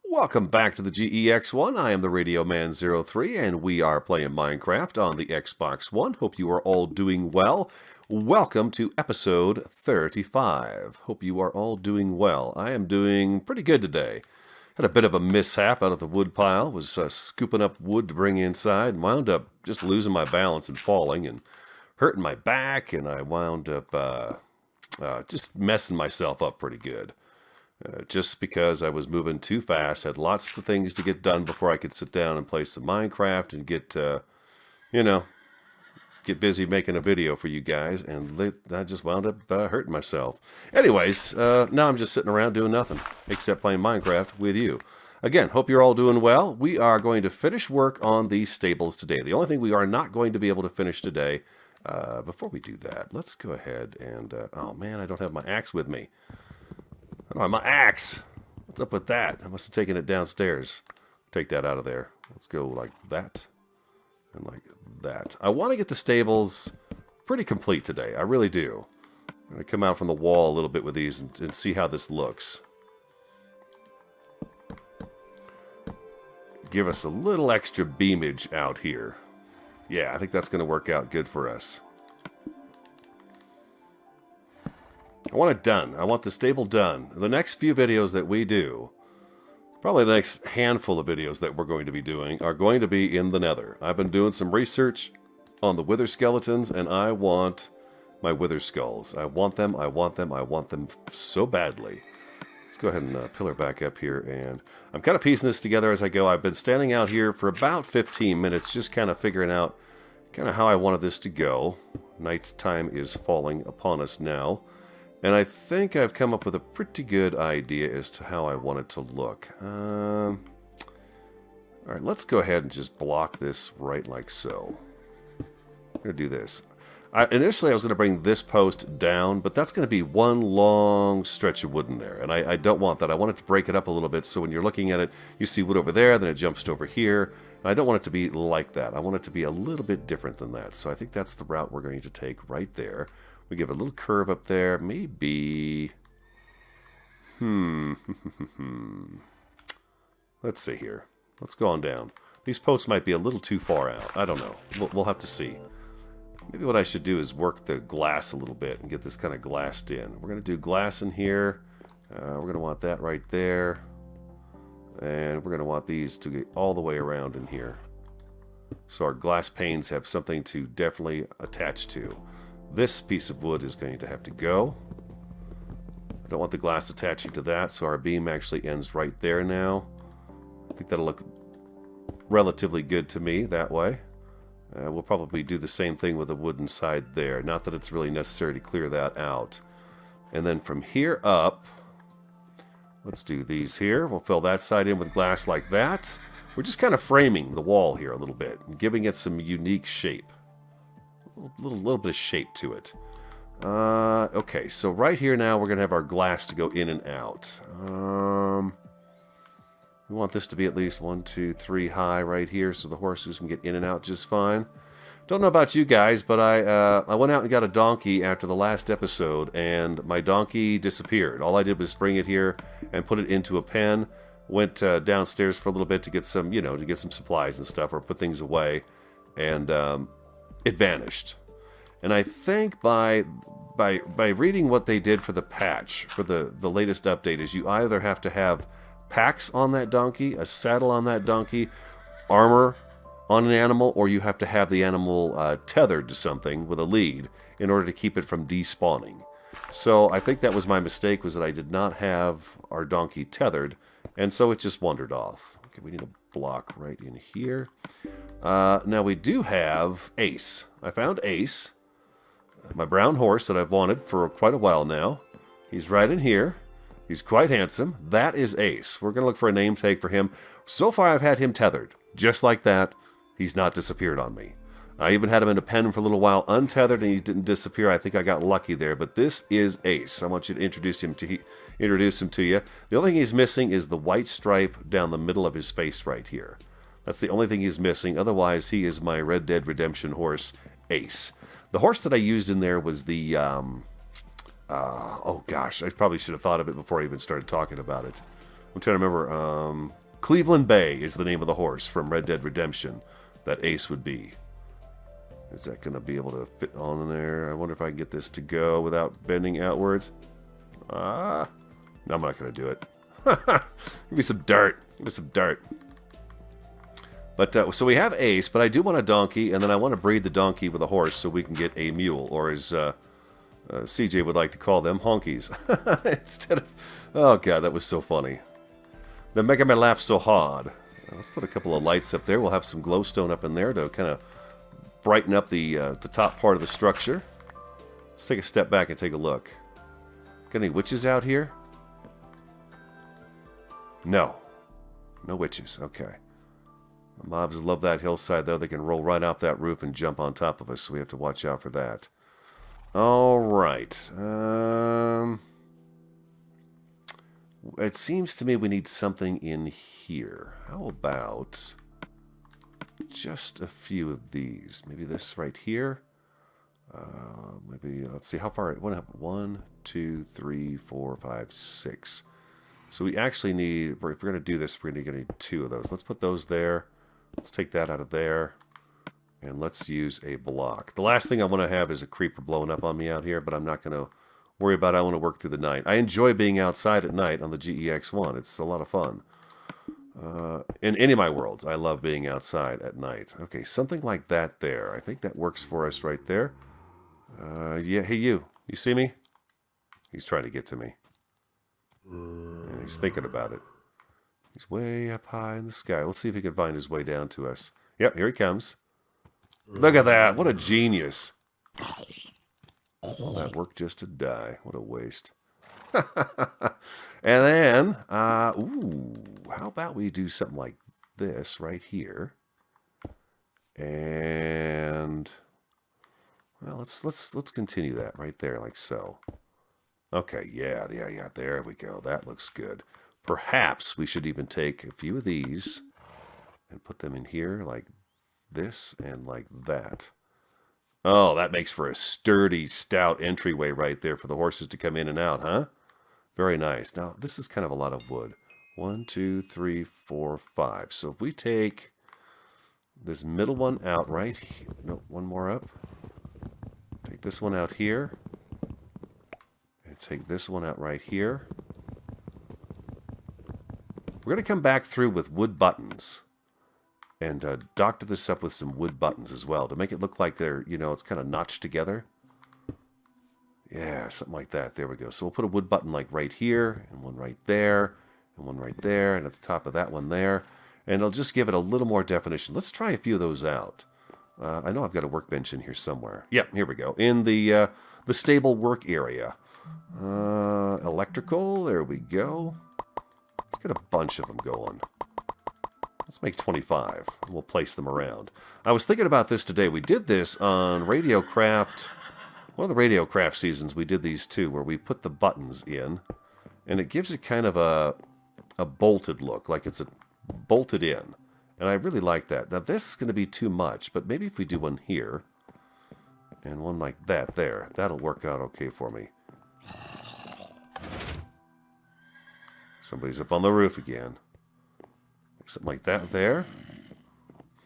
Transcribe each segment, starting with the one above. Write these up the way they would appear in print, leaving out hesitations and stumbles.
Welcome back to the GE-X1. I am the TheRADIOMAN03, and we are playing Minecraft on the Xbox One. Hope you are all doing well. Welcome to episode 35. Hope you are all doing well. I am doing pretty good today. Had a bit of a mishap out of the wood pile. Was scooping up wood to bring inside, and wound up just losing my balance and falling and hurting my back, and I wound up just messing myself up pretty good. Just because I was moving too fast, had lots of things to get done before I could sit down and play some Minecraft and get busy making a video for you guys, and I just wound up hurting myself. Anyways, now I'm just sitting around doing nothing except playing Minecraft with you. Again, hope you're all doing well. We are going to finish work on these stables today. The only thing we are not going to be able to finish today, before we do that, let's go ahead and, oh man, I don't have my axe with me. Oh, my axe! What's up with that? I must have taken it downstairs. Take that out of there. Let's go like that. And like that. I want to get the stables pretty complete today. I really do. I'm going to come out from the wall a little bit with these and see how this looks. Give us a little extra beamage out here. Yeah, I think that's going to work out good for us. I want it done. I want the stable done. The next few videos that we do, probably the next handful of videos that we're going to be doing, are going to be in the nether. I've been doing some research on the wither skeletons, and I want my wither skulls. I want them, I want them, I want them so badly. Let's go ahead and pillar back up here, and I'm kind of piecing this together as I go. I've been standing out here for about 15 minutes, just kind of figuring out kind of how I wanted this to go. Night's time is falling upon us now. And I think I've come up with a pretty good idea as to how I want it to look. Alright, let's go ahead and just block this right like so. I'm going to do this. Initially I was going to bring this post down, but that's going to be one long stretch of wood in there. And I don't want that. I want it to break it up a little bit so when you're looking at it, you see wood over there, then it jumps to over here. And I don't want it to be like that. I want it to be a little bit different than that. So I think that's the route we're going to take right there. We give it a little curve up there. Maybe... Let's see here. Let's go on down. These posts might be a little too far out. I don't know. We'll have to see. Maybe what I should do is work the glass a little bit and get this kind of glassed in. We're going to do glass in here. We're going to want that right there. And we're going to want these to get all the way around in here. So our glass panes have something to definitely attach to. This piece of wood is going to have to go. I don't want the glass attaching to that, so our beam actually ends right there now. I think that'll look relatively good to me that way. We'll probably do the same thing with the wooden side there. Not that it's really necessary to clear that out. And then from here up, let's do these here. We'll fill that side in with glass like that. We're just kind of framing the wall here a little bit and giving it some unique shape. A little bit of shape to it. Okay, so right here now we're going to have our glass to go in and out. We want this to be at least 1, 2, 3 high right here so the horses can get in and out just fine. Don't know about you guys, but I went out and got a donkey after the last episode, and my donkey disappeared. All I did was bring it here and put it into a pen. Went downstairs for a little bit to get some, to get some supplies and stuff or put things away, and it vanished. And I think by reading what they did for the patch, for the latest update, is you either have to have packs on that donkey, a saddle on that donkey, armor on an animal, or you have to have the animal tethered to something with a lead in order to keep it from despawning. So I think that was my mistake, was that I did not have our donkey tethered, and so it just wandered off. Okay, we need a block right in here. Now we do have Ace. I found Ace, my brown horse that I've wanted for quite a while now. He's right in here. He's quite handsome. That is Ace. We're going to look for a name tag for him. So far I've had him tethered. Just like that, he's not disappeared on me. I even had him in a pen for a little while untethered and he didn't disappear. I think I got lucky there, but this is Ace. I want you to introduce him to you. The only thing he's missing is the white stripe down the middle of his face right here. That's the only thing he's missing. Otherwise, he is my Red Dead Redemption horse, Ace. The horse that I used in there was the, oh gosh, I probably should have thought of it before I even started talking about it. I'm trying to remember. Cleveland Bay is the name of the horse from Red Dead Redemption that Ace would be. Is that going to be able to fit on there? I wonder if I can get this to go without bending outwards. No, I'm not going to do it. Give me some dirt. Give me some dirt. But so we have Ace, but I do want a donkey, and then I want to breed the donkey with a horse so we can get a mule, or as CJ would like to call them, honkies. Instead of... Oh, God, that was so funny. They're making me laugh so hard. Let's put a couple of lights up there. We'll have some glowstone up in there to kind of brighten up the top part of the structure. Let's take a step back and take a look. Got any witches out here? No. No witches. Okay. The mobs love that hillside, though. They can roll right off that roof and jump on top of us, so we have to watch out for that. All right. It seems to me we need something in here. How about just a few of these? Maybe this right here. Maybe, let's see, how far? 1, 2, 3, 4, 5, 6. So we actually need, if we're going to do this, we're going to need 2 of those. Let's put those there. Let's take that out of there. And let's use a block. The last thing I want to have is a creeper blowing up on me out here, but I'm not going to worry about it. I want to work through the night. I enjoy being outside at night on the GE-X1. It's a lot of fun. In any of my worlds, I love being outside at night. Okay, something like that there. I think that works for us right there. Yeah, hey you. You see me? He's trying to get to me. Yeah, he's thinking about it. He's way up high in the sky. Let's see if he can find his way down to us. Yep, here he comes. Look at that. What a genius. All that work just to die. What a waste. And then, ooh, how about we do something like this right here? And, well, let's continue that right there, like so. Okay, yeah, there we go. That looks good. Perhaps we should even take a few of these and put them in here like this and like that. Oh, that makes for a sturdy, stout entryway right there for the horses to come in and out, huh? Very nice. Now, this is kind of a lot of wood. 1, 2, 3, 4, 5. So if we take this middle one out right here. No, one more up. Take this one out here. And take this one out right here. We're going to come back through with wood buttons. And doctor this up with some wood buttons as well to make it look like they're, you know, it's kind of notched together. Yeah, something like that. There we go. So we'll put a wood button like right here, and one right there, and one right there, and at the top of that one there. And it'll just give it a little more definition. Let's try a few of those out. I know I've got a workbench in here somewhere. Yep, here we go. In the stable work area. Electrical, there we go. Let's get a bunch of them going. Let's make 25. We'll place them around. I was thinking about this today. We did this on Radiocraft. One of the Radiocraft seasons, we did these too, where we put the buttons in, and it gives it kind of a bolted look, like it's bolted in. And I really like that. Now this is going to be too much, but maybe if we do one here, and one like that there, that'll work out okay for me. Somebody's up on the roof again. Something like that there.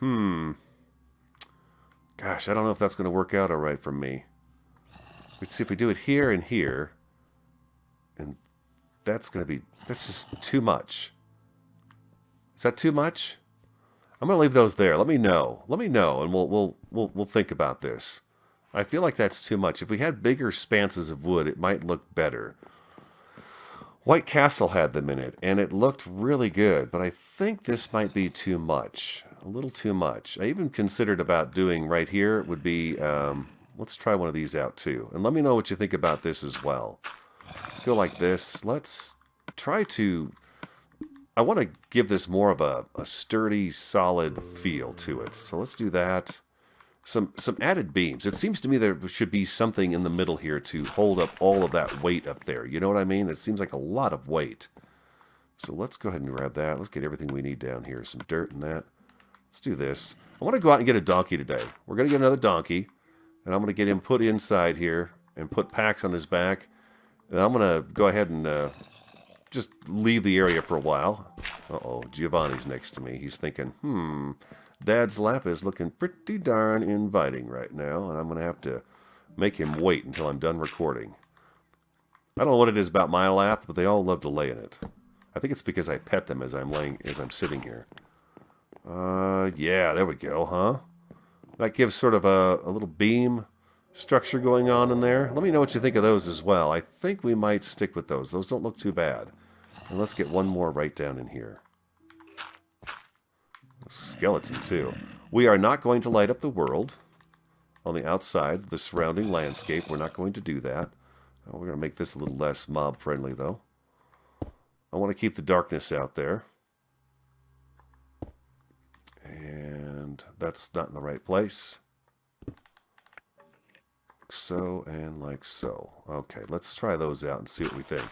Gosh, I don't know if that's going to work out all right for me. Let's see if we do it here and here. And that's just too much. Is that too much? I'm going to leave those there. Let me know. Let me know, and we'll think about this. I feel like that's too much. If we had bigger spanses of wood, it might look better. White Castle had them in it, and it looked really good, but I think this might be too much. A little too much. I even considered about doing right here would be, let's try one of these out too. And let me know what you think about this as well. Let's go like this. Let's try to... I want to give this more of a sturdy, solid feel to it. So let's do that. Some added beams. It seems to me there should be something in the middle here to hold up all of that weight up there. You know what I mean? It seems like a lot of weight. So let's go ahead and grab that. Let's get everything we need down here. Some dirt and that. Let's do this. I want to go out and get a donkey today. We're going to get another donkey. And I'm going to get him put inside here and put packs on his back. And I'm going to go ahead and just leave the area for a while. Uh-oh, Giovanni's next to me. He's thinking, Dad's lap is looking pretty darn inviting right now, and I'm going to have to make him wait until I'm done recording. I don't know what it is about my lap, but they all love to lay in it. I think it's because I pet them as I'm sitting here. Yeah, there we go, huh? That gives sort of a little beam structure going on in there. Let me know what you think of those as well. I think we might stick with those. Those don't look too bad. And let's get one more right down in here. A skeleton, too. We are not going to light up the world on the outside, the surrounding landscape. We're not going to do that. We're going to make this a little less mob-friendly, though. I want to keep the darkness out there. And that's not in the right place. Like so and like so. Okay, let's try those out and see what we think.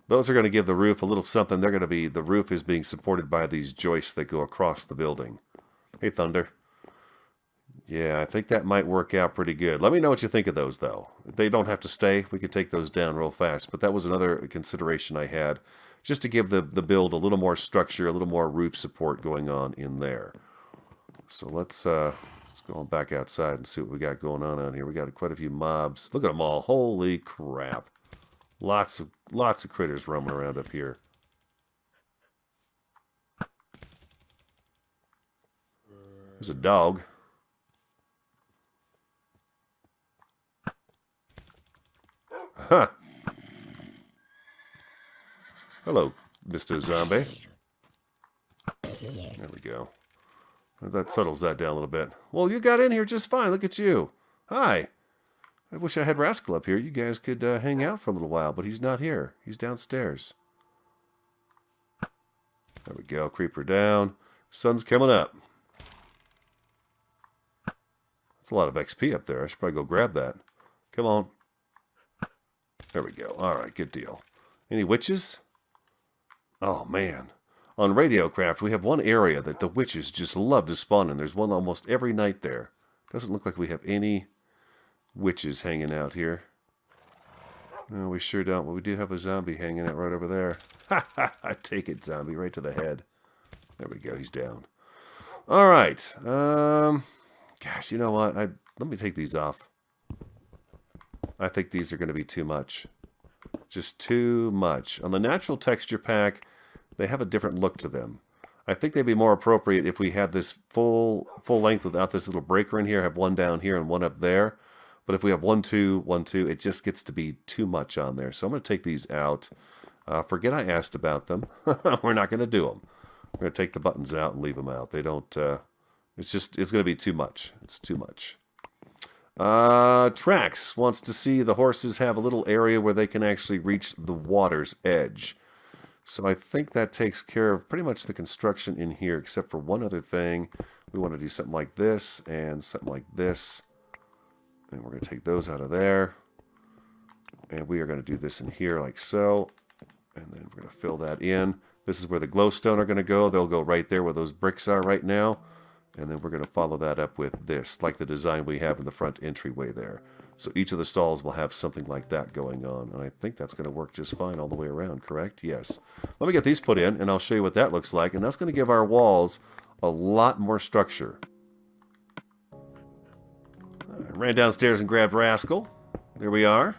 Those are going to give the roof a little something. They're going to be, the roof is being supported by these joists that go across the building. Hey, Thunder. Yeah, I think that might work out pretty good. Let me know what you think of those, though. They don't have to stay. We could take those down real fast. But that was another consideration I had, just to give the build a little more structure, a little more roof support going on in there. So let's go on back outside and see what we got going on here. We got quite a few mobs. Look at them all. Holy crap. Lots of critters roaming around up here. There's a dog. Huh. Hello, Mr. Zombie. There we go. That settles that down a little bit. Well, you got in here just fine. Look at you. Hi. I wish I had Rascal up here. You guys could hang out for a little while, but he's not here. He's downstairs. There we go. Creeper down. Sun's coming up. That's a lot of XP up there. I should probably go grab that. Come on. There we go. All right, good deal. Any witches? Oh, man. On Radiocraft, we have one area that the witches just love to spawn in. There's one almost every night there. Doesn't look like we have any witches hanging out here. No, we sure don't. But we do have a zombie hanging out right over there. Ha ha! I take it, zombie, right to the head. There we go. He's down. All right. Gosh, you know what? Let me take these off. I think these are going to be too much. Just too much. On the natural texture pack, they have a different look to them. I think they'd be more appropriate if we had this full length without this little breaker in here. Have one down here and one up there. But if we have 1, 2, 1, 2, it just gets to be too much on there. So I'm going to take these out. Forget I asked about them. We're not going to do them. We're going to take the buttons out and leave them out. They don't... it's going to be too much. It's too much. Trax wants to see the horses have a little area where they can actually reach the water's edge. So I think that takes care of pretty much the construction in here, except for one other thing. We want to do something like this and something like this. And we're going to take those out of there. And we are going to do this in here like so. And then we're going to fill that in. This is where the glowstone are going to go. They'll go right there where those bricks are right now. And then we're going to follow that up with this, like the design we have in the front entryway there. So each of the stalls will have something like that going on. And I think that's going to work just fine all the way around, correct? Yes. Let me get these put in, and I'll show you what that looks like. And that's going to give our walls a lot more structure. I ran downstairs and grabbed Rascal. There we are.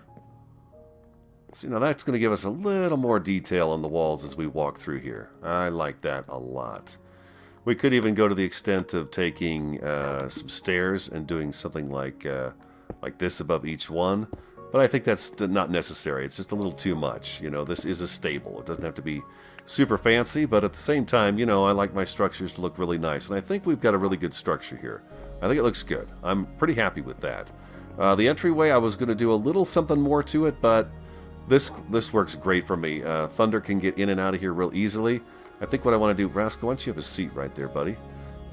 So, that's going to give us a little more detail on the walls as we walk through here. I like that a lot. We could even go to the extent of taking some stairs and doing something like this above each one. But I think that's not necessary. It's just a little too much. This is a stable. It doesn't have to be super fancy, but at the same time, I like my structures to look really nice. And I think we've got a really good structure here. I think it looks good. I'm pretty happy with that. The entryway, I was going to do a little something more to it, but this works great for me. Thunder can get in and out of here real easily. I think what I want to do, Rascal, why don't you have a seat right there, buddy?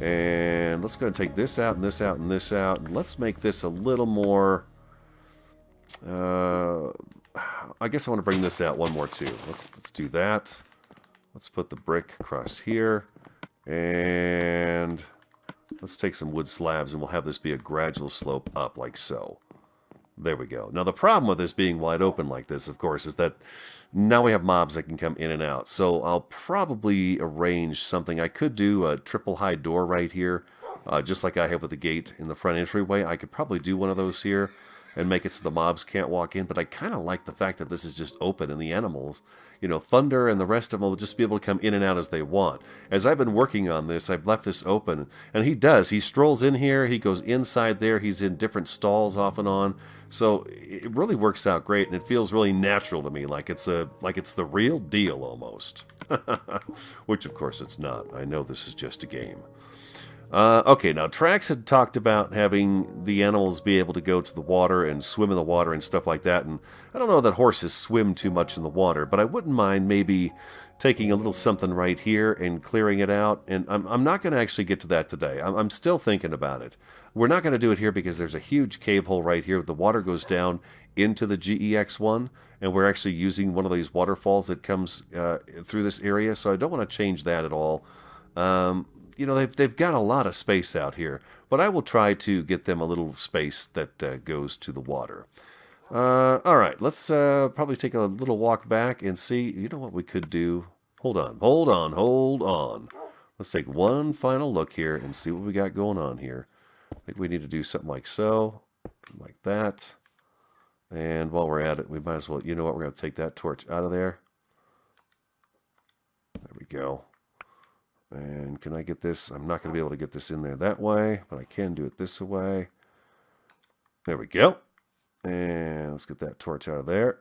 And let's go and take this out and this out and this out. And let's make this a little more... I guess I want to bring this out one more too. Let's do that. Let's put the brick across here. And let's take some wood slabs and we'll have this be a gradual slope up like so. There we go. Now, the problem with this being wide open like this, of course, is that now we have mobs that can come in and out. So I'll probably arrange something. I could do a triple high door right here, just like I have with the gate in the front entryway. I could probably do one of those here and make it so the mobs can't walk in. But I kind of like the fact that this is just open and the animals, you know, Thunder and the rest of them will just be able to come in and out as they want. As I've been working on this, I've left this open, and he does. He strolls in here, he goes inside there, he's in different stalls off and on. So it really works out great, and it feels really natural to me, like it's the real deal almost. Which of course it's not. I know this is just a game. Okay, now Trax had talked about having the animals be able to go to the water and swim in the water and stuff like that, and I don't know that horses swim too much in the water, but I wouldn't mind maybe taking a little something right here and clearing it out, and I'm not going to actually get to that today. I'm still thinking about it. We're not going to do it here because there's a huge cave hole right here. The water goes down into the GE-X1, and we're actually using one of these waterfalls that comes through this area, so I don't want to change that at all. You know, they've got a lot of space out here, but I will try to get them a little space that goes to the water. All right, let's probably take a little walk back and see. You know what we could do? Hold on. Let's take one final look here and see what we got going on here. I think we need to do something like so, like that. And while we're at it, we might as well, you know what, we're going to take that torch out of there. There we go. And can I get this? I'm not going to be able to get this in there that way, but I can do it this way. There we go. And let's get that torch out of there.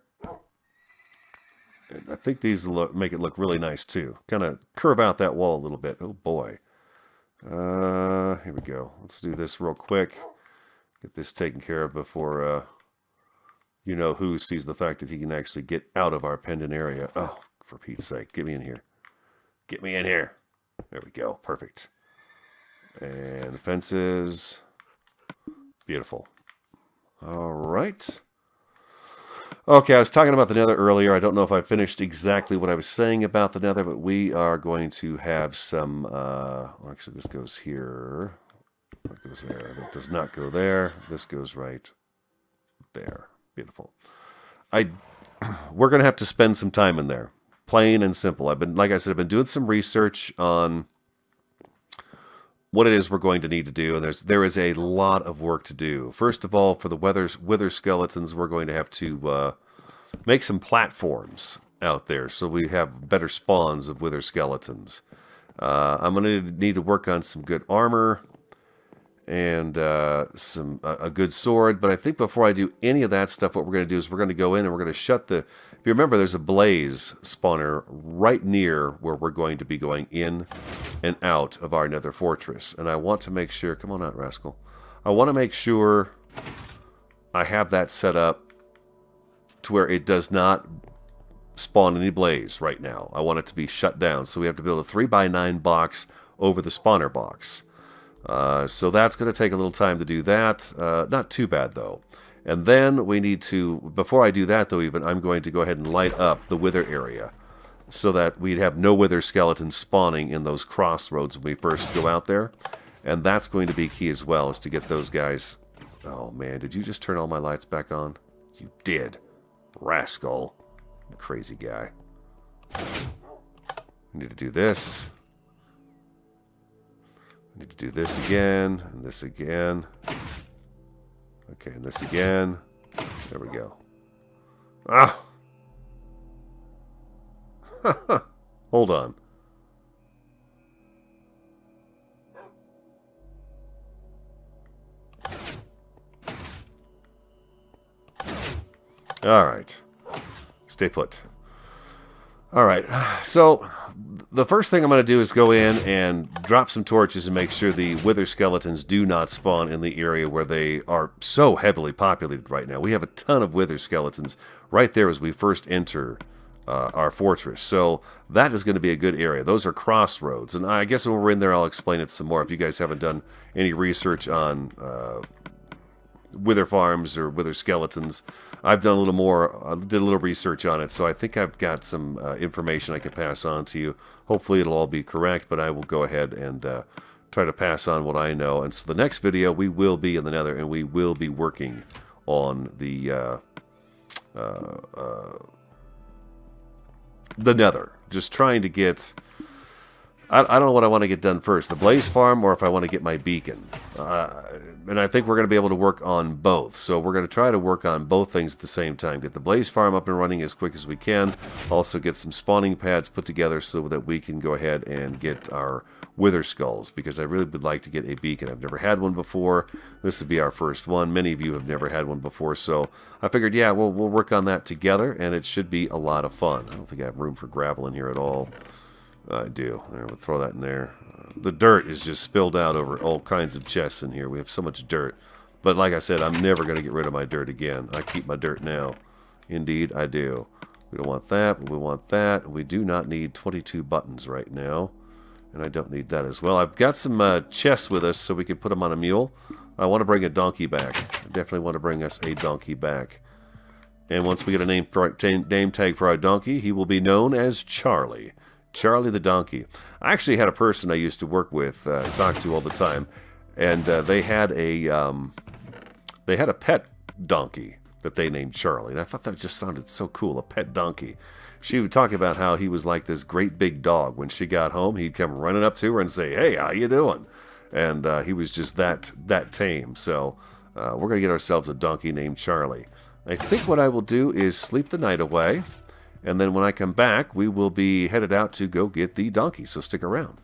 And I think these make it look really nice too. Kind of curve out that wall a little bit. Oh boy. Here we go. Let's do this real quick. Get this taken care of before you know who sees the fact that he can actually get out of our pendant area. Oh, for Pete's sake, get me in here. Get me in here. There we go. Perfect. And fences. Beautiful. All right. Okay, I was talking about the nether earlier. I don't know if I finished exactly what I was saying about the nether, but we are going to have some... actually, this goes here. That goes there. That does not go there. This goes right there. Beautiful. We're going to have to spend some time in there. Plain and simple. Like I said, I've been doing some research on what it is we're going to need to do, and there is a lot of work to do. First of all, for the wither skeletons, we're going to have to make some platforms out there so we have better spawns of wither skeletons. I'm going to need to work on some good armor and a good sword. But I think before I do any of that stuff, what we're going to do is we're going to go in and we're going to shut the... If you remember, there's a blaze spawner right near where we're going to be going in and out of our nether fortress. And I want to make sure... Come on out, rascal. I want to make sure I have that set up to where it does not spawn any blaze right now. I want it to be shut down. So we have to build a 3x9 box over the spawner box. So that's going to take a little time to do that. Not too bad, though. And then we need to, before I do that, though, even, I'm going to go ahead and light up the wither area so that we'd have no wither skeletons spawning in those crossroads when we first go out there. And that's going to be key as well, is to get those guys... Oh, man, did you just turn all my lights back on? You did. Rascal. Crazy guy. I need to do this. I need to do this again, and this again. Okay, and this again. There we go. Ah! Hold on. All right. Stay put. All right. So the first thing I'm going to do is go in and drop some torches and make sure the wither skeletons do not spawn in the area where they are so heavily populated right now. We have a ton of wither skeletons right there as we first enter our fortress. So that is going to be a good area. Those are crossroads. And I guess when we're in there, I'll explain it some more if you guys haven't done any research on wither farms or wither skeletons. I've done a little more, did a little research on it, so I think I've got some information I can pass on to you. Hopefully it'll all be correct, but I will go ahead and try to pass on what I know. And so the next video, we will be in the nether, and we will be working on the Nether. Just trying to get... I don't know what I want to get done first, the Blaze Farm or if I want to get my beacon. And I think we're going to be able to work on both. So we're going to try to work on both things at the same time. Get the Blaze Farm up and running as quick as we can. Also get some spawning pads put together so that we can go ahead and get our Wither Skulls. Because I really would like to get a beacon. I've never had one before. This would be our first one. Many of you have never had one before. So I figured, yeah, we'll work on that together. And it should be a lot of fun. I don't think I have room for gravel in here at all. I do. There, we'll throw that in there. The dirt is just spilled out over all kinds of chests in here. We have so much dirt. But like I said, I'm never going to get rid of my dirt again. I keep my dirt now. Indeed, I do. We don't want that, but we want that. We do not need 22 buttons right now. And I don't need that as well. I've got some chests with us so we can put them on a mule. I want to bring a donkey back. I definitely want to bring us a donkey back. And once we get a name tag for our donkey, he will be known as Charlie. Charlie the donkey. I actually had a person I used to work with, talk to all the time, and they had a pet donkey that they named Charlie, and I thought that just sounded so cool, a pet donkey. She would talk about how he was like this great big dog. When she got home, he'd come running up to her and say, "Hey, how you doing?" And he was just that tame. So we're going to get ourselves a donkey named Charlie. I think what I will do is sleep the night away. And then when I come back, we will be headed out to go get the donkey, so stick around.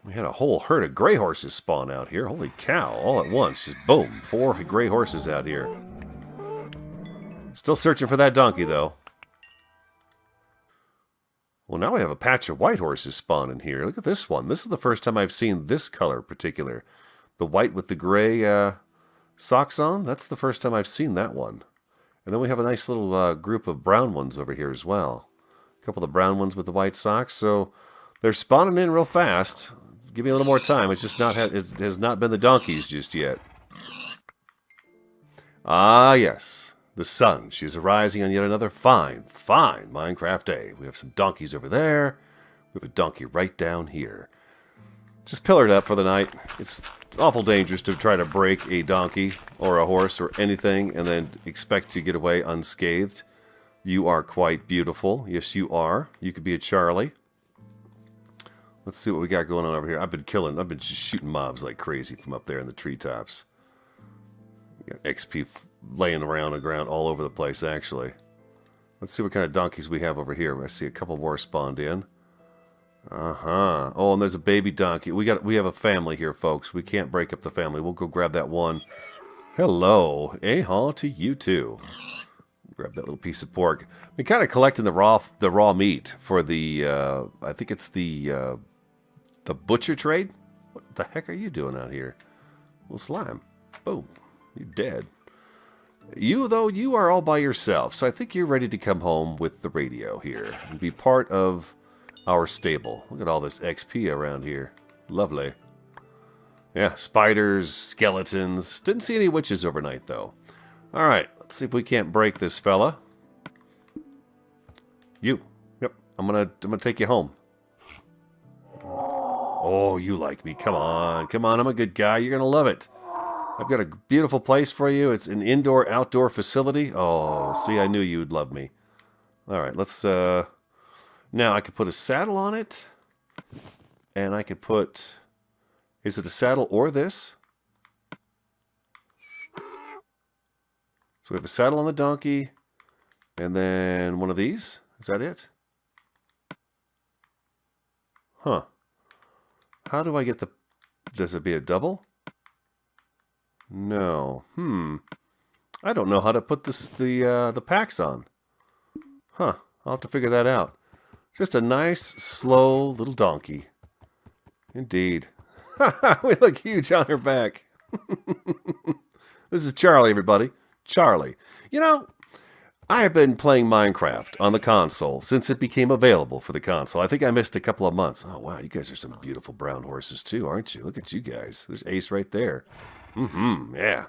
We had a whole herd of gray horses spawn out here. Holy cow, all at once. Just boom, 4 gray horses out here. Still searching for that donkey, though. Well, now we have a patch of white horses spawning here. Look at this one. This is the first time I've seen this color particular. The white with the gray socks on. That's the first time I've seen that one. And then we have a nice little group of brown ones over here as well. A couple of brown ones with the white socks. So they're spawning in real fast. Give me a little more time. It's just not it has not been the donkeys just yet. Ah, yes. The sun. She's arising on yet another fine Minecraft day. We have some donkeys over there. We have a donkey right down here. Just pillared up for the night. It's awful dangerous to try to break a donkey or a horse or anything and then expect to get away unscathed. You are quite beautiful. Yes, you are. You could be a Charlie. Let's see what we got going on over here. I've been just shooting mobs like crazy from up there in the treetops. We got XP laying around the ground all over the place, actually. Let's see what kind of donkeys we have over here. I see a couple more spawned in. Uh-huh. Oh, and there's a baby donkey. We have a family here, folks. We can't break up the family. We'll go grab that one. Hello. A-haw to you, too. Grab that little piece of pork. We're kind of collecting the raw meat for the, I think it's the butcher trade. What the heck are you doing out here? Little slime. Boom. You're dead. You, though, you are all by yourself, so I think you're ready to come home with the radio here and be part of our stable. Look at all this XP around here. Lovely. Yeah, spiders, skeletons. Didn't see any witches overnight, though. Alright, let's see if we can't break this fella. You. Yep, I'm gonna take you home. Oh, you like me. Come on. Come on, I'm a good guy. You're gonna love it. I've got a beautiful place for you. It's an indoor-outdoor facility. Oh, see, I knew you'd love me. Alright, let's, now, I could put a saddle on it, and I could put... Is it a saddle or this? So we have a saddle on the donkey, and then one of these. Is that it? Huh. How do I get the... Does it be a double? No. I don't know how to put the packs on. Huh. I'll have to figure that out. Just a nice, slow little donkey. Indeed. We look huge on her back. This is Charlie, everybody. Charlie. You know, I have been playing Minecraft on the console since it became available for the console. I think I missed a couple of months. Oh, wow, you guys are some beautiful brown horses, too, aren't you? Look at you guys. There's Ace right there. Yeah.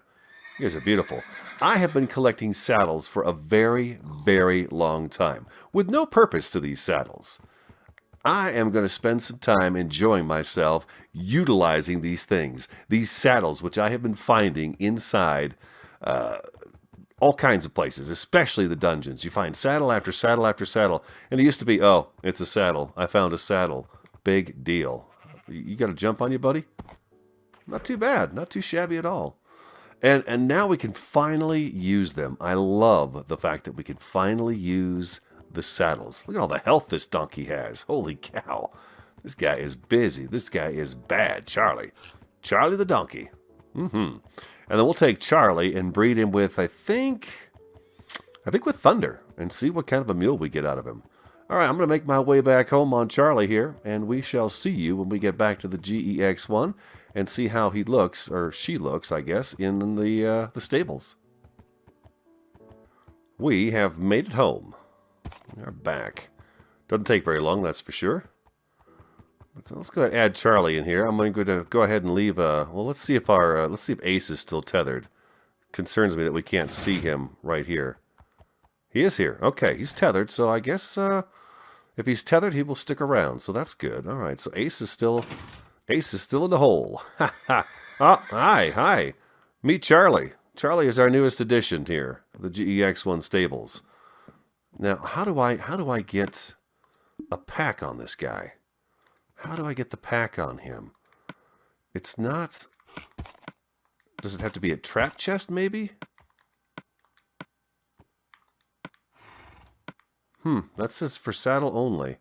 You guys are beautiful. I have been collecting saddles for a very, very long time, with no purpose to these saddles. I am going to spend some time enjoying myself utilizing these things, these saddles, which I have been finding inside all kinds of places, especially the dungeons. You find saddle after saddle after saddle, and it used to be, oh, it's a saddle. I found a saddle. Big deal. You got a jump on you, buddy? Not too bad. Not too shabby at all. And now we can finally use them. I love the fact that we can finally use the saddles. Look at all the health this donkey has. Holy cow. This guy is busy. This guy is bad. Charlie. Charlie the donkey. And then we'll take Charlie and breed him with, I think with Thunder, and see what kind of a mule we get out of him. All right, I'm going to make my way back home on Charlie here, and we shall see you when we get back to the GE-X1 and see how he looks, or she looks, I guess, in the stables. We have made it home. We are back. Doesn't take very long, that's for sure. So let's go ahead and add Charlie in here. I'm going to go ahead and leave. Well, let's see if Ace is still tethered. Concerns me that we can't see him right here. He is here. Okay, he's tethered. So I guess if he's tethered, he will stick around. So that's good. All right. So Ace is still in the hole. Ha ha. Oh, hi. Meet Charlie. Charlie is our newest addition here, the GE-X1 stables. Now, how do I get a pack on this guy? How do I get the pack on him? It's not... Does it have to be a trap chest, maybe? That says for saddle only.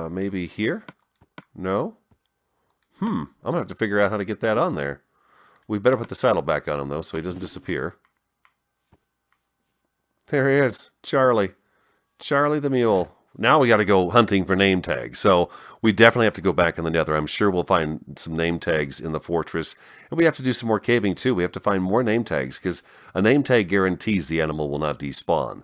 Maybe here? No? I'm going to have to figure out how to get that on there. We better put the saddle back on him, though, so he doesn't disappear. There he is. Charlie. Charlie the mule. Now we got to go hunting for name tags. So we definitely have to go back in the nether. I'm sure we'll find some name tags in the fortress. And we have to do some more caving too. We have to find more name tags because a name tag guarantees the animal will not despawn.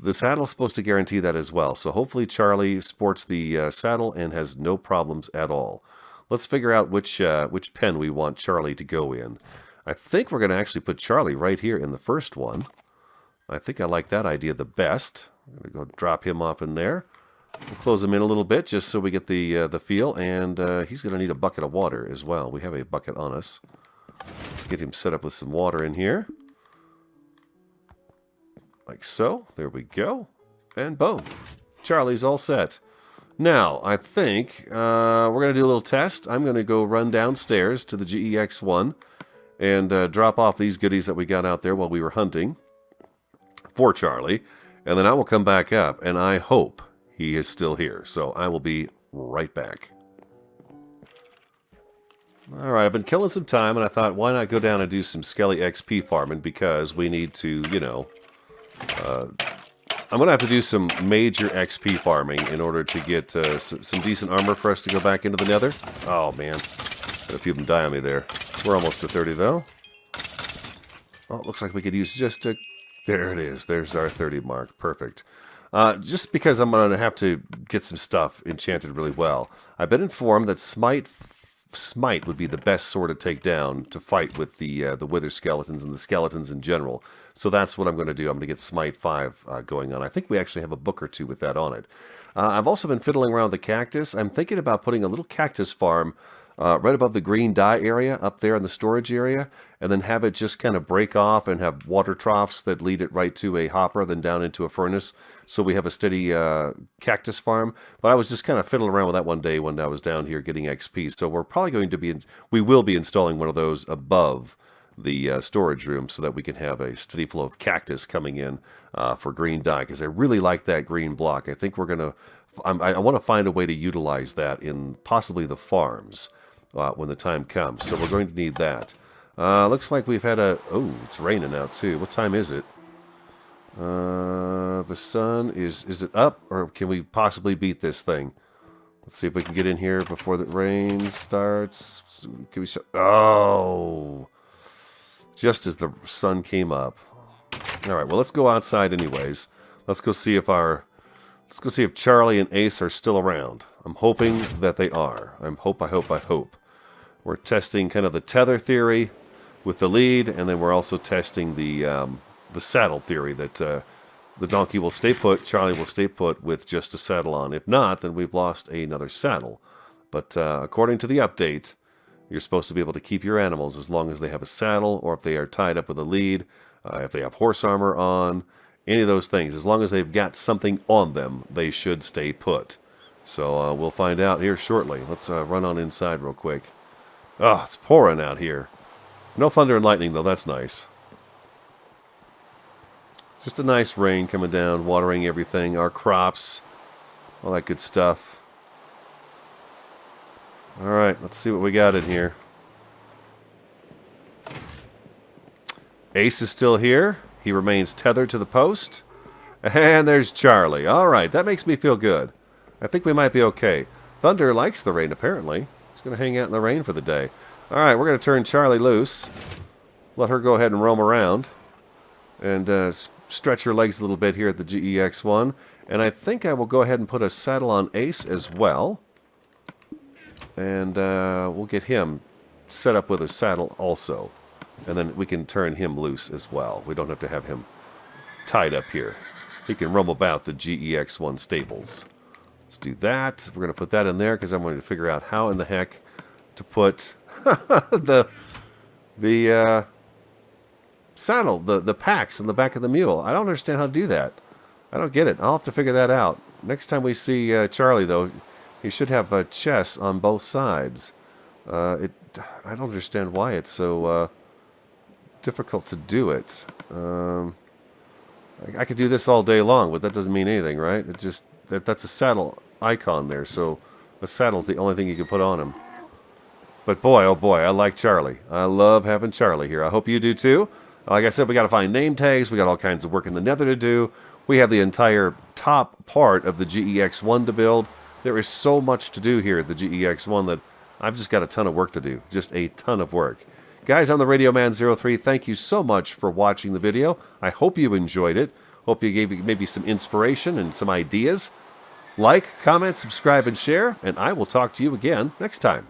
The saddle's supposed to guarantee that as well. So hopefully Charlie sports the saddle and has no problems at all. Let's figure out which pen we want Charlie to go in. I think we're going to actually put Charlie right here in the first one. I think I like that idea the best. I'm going to go drop him off in there. We'll close him in a little bit just so we get the feel, and he's going to need a bucket of water as well. We have a bucket on us. Let's get him set up with some water in here. Like so. There we go. And boom. Charlie's all set. Now, I think we're going to do a little test. I'm going to go run downstairs to the GE-X1 and drop off these goodies that we got out there while we were hunting for Charlie. And then I will come back up, and I hope he is still here. So I will be right back. Alright, I've been killing some time, and I thought, why not go down and do some Skelly XP farming, because we need to, you know... I'm going to have to do some major XP farming in order to get some decent armor for us to go back into the nether. Oh, man. Had a few of them die on me there. We're almost to 30, though. Oh, it looks like we could use just a... There it is. There's our 30 mark. Perfect. Just because I'm going to have to get some stuff enchanted really well. I've been informed that Smite would be the best sword to take down to fight with the wither skeletons and the skeletons in general. So that's what I'm going to do. I'm going to get Smite 5 going on. I think we actually have a book or two with that on it. I've also been fiddling around with the cactus. I'm thinking about putting a little cactus farm right above the green dye area up there in the storage area, and then have it just kind of break off and have water troughs that lead it right to a hopper, then down into a furnace, so we have a steady cactus farm. But I was just kind of fiddling around with that one day when I was down here getting XP, so we're probably going to be, we will be installing one of those above the storage room so that we can have a steady flow of cactus coming in for green dye, because I really like that green block. I think we're going to, I want to find a way to utilize that in possibly the farms when the time comes. So we're going to need that. Looks like we've had a... Oh, it's raining out too. What time is it? The sun is it up, or can we possibly beat this thing? Let's see if we can get in here before the rain starts. Can we oh! Just as the sun came up. All right. Well, let's go outside anyways. Let's go see if Charlie and Ace are still around. I'm hoping that they are. I hope. We're testing kind of the tether theory with the lead, and then we're also testing the saddle theory that the donkey will stay put, Charlie will stay put with just a saddle on. If not, then we've lost another saddle. But according to the update, you're supposed to be able to keep your animals as long as they have a saddle, or if they are tied up with a lead, if they have horse armor on, any of those things. As long as they've got something on them, they should stay put. So we'll find out here shortly. Let's run on inside real quick. Oh, it's pouring out here. No thunder and lightning, though. That's nice. Just a nice rain coming down, watering everything, our crops, all that good stuff. All right, let's see what we got in here. Ace is still here. He remains tethered to the post. And there's Charlie. All right, that makes me feel good. I think we might be okay. Thunder likes the rain, apparently. He's going to hang out in the rain for the day. All right, we're going to turn Charlie loose. Let her go ahead and roam around. And stretch her legs a little bit here at the GE-X1. And I think I will go ahead and put a saddle on Ace as well. And we'll get him set up with a saddle also. And then we can turn him loose as well. We don't have to have him tied up here. He can roam about the GE-X1 stables. Let's do that. We're going to put that in there because I'm going to figure out how in the heck to put the saddle, the packs in the back of the mule. I don't understand how to do that. I don't get it. I'll have to figure that out. Next time we see Charlie, though, he should have chests on both sides. I don't understand why it's so difficult to do it. I could do this all day long, but that doesn't mean anything, right? It just that's a saddle icon there, so a saddle's the only thing you can put on him. But boy, oh boy, I like Charlie. I love having Charlie here. I hope you do too. Like I said, we got to find name tags. We got all kinds of work in the nether to do. We have the entire top part of the GE-X1 to build. There is so much to do here at the GE-X1 that I've just got a ton of work to do. Just a ton of work. Guys, I'm the RadioMan03. Thank you so much for watching the video. I hope you enjoyed it. Hope you gave maybe some inspiration and some ideas. Like, comment, subscribe, and share, and I will talk to you again next time.